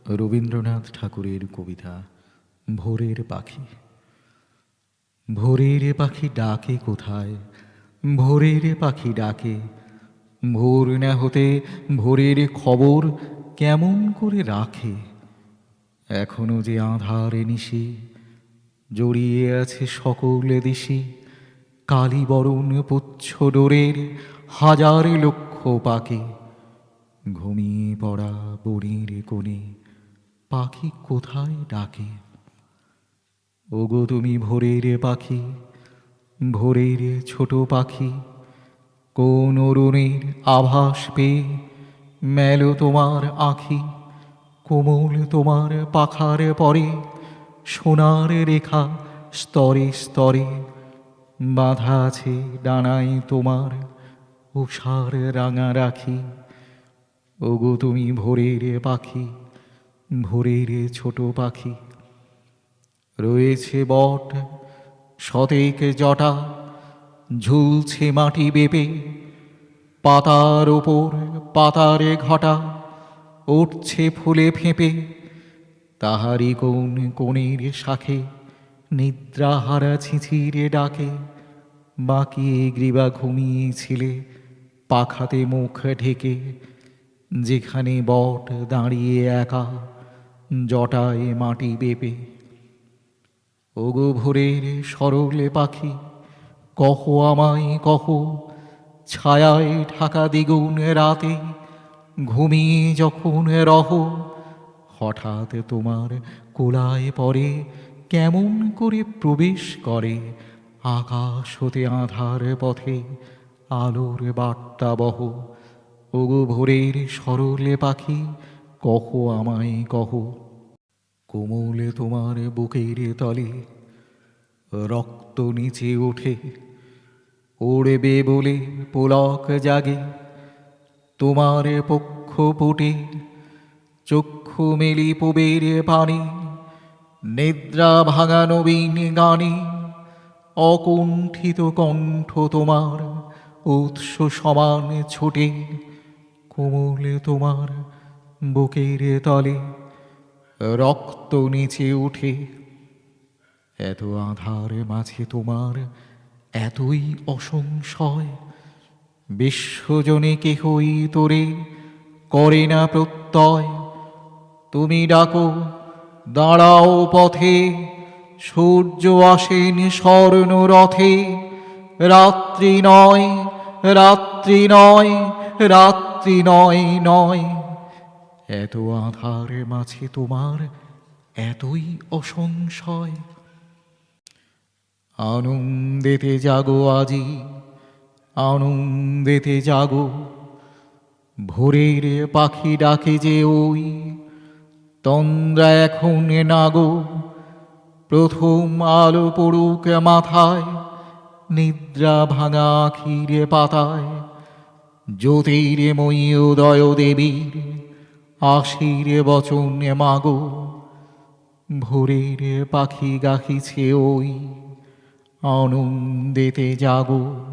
রবীন্দ্রনাথ ঠাকুরের কবিতা ভোরের পাখি। ভোরের পাখি ডাকে কোথায়, ভোরের পাখি ডাকে। ভোর না হতে ভোরের খবর কেমন করে রাখে। এখনো যে আঁধারে নিশি জড়িয়ে আছে সকল দিশি। কালী বরণ পুচ্ছ ডোরের হাজার লক্ষ পাকে। ঘুমিয়ে পড়া বনের কোণে পাখি কোথায় ডাকে। ওগো তুমি ভোরের পাখি, ভোরের ছোট পাখি। কোন অরুণের আভাস পেয়ে মেলো তোমার আঁখি। কোমল তোমার পাখার পরে সোনার রেখা স্তরে স্তরে। বাঁধা আছে ডানায় তোমার উষার রাঙা রাখি। ওগো তুমি ভোরের পাখি, ভোরের ছোট পাখি। রয়েছে বট শতেক জটা, ঝুলছে মাটি বেপে। পাতার ওপর পাতারে ঘটা উঠছে ফুলে ফেঁপে। তাহারি কোন কোণের শাখে নিদ্রাহারা ছিছিরে ডাকে। বাঁকিয়ে গ্রীবা ঘুমিয়েছিলে পাখাতে মুখ ঢেকে। যেখানে বট দাঁড়িয়ে একা জটায় মাটি বেপে। ওগো ভোরের সরলে পাখি, কহ আমায় কহ। ছায়ায় ঢাকা দ্বিগুণ রাতে ঘুমিয়ে যখন রহ। হঠাৎ তোমার কোলায় পড়ে কেমন করে প্রবেশ করে। আকাশ হতে আঁধার পথে আলোর বার্তা বহ। ওগো ভোরের সরলে পাখি, কহ আমায় কহ। কোমল তোমার বুকের তলে রক্ত নিচে ওঠে। ওড়বে বলে পোলক জাগে তোমার পক্ষ পুটে। চক্ষু মেলি পুবের পানে নিদ্রা ভাঙা নবীন গানে। অকুণ্ঠিত কণ্ঠ তোমার উৎস সমান ছোটে। কোমল তোমার বুকের তলে রক্ত নিচে উঠে। এত আঁধার মাঝে তোমার এতই অসংশয়। বিশ্বজনে কেহই তোরে করে না প্রত্যয়। তুমি ডাকো দাঁড়াও পথে, সূর্য আসেন স্বর্ণ রথে। রাত্রি নয়, রাত্রি নয়, রাত্রি নয় নয়। এত আঁধার মাঝে তোমার এতই অসংশয়। আনন্দেতে জাগো আজি, আনন্দেতে জাগো। ভোরের পাখি ডাকে যে ওই তন্দ্রা এখন নাগো। প্রথম আলো পড়ুক মাথায়, নিদ্রা ভাঙা আখির পাতায়। জ্যোতির্ময়ী উদয় দেবীর আশির বচন মাগো। ভোরের পাখি গাহিছে ওই আনন্দেতে জাগো।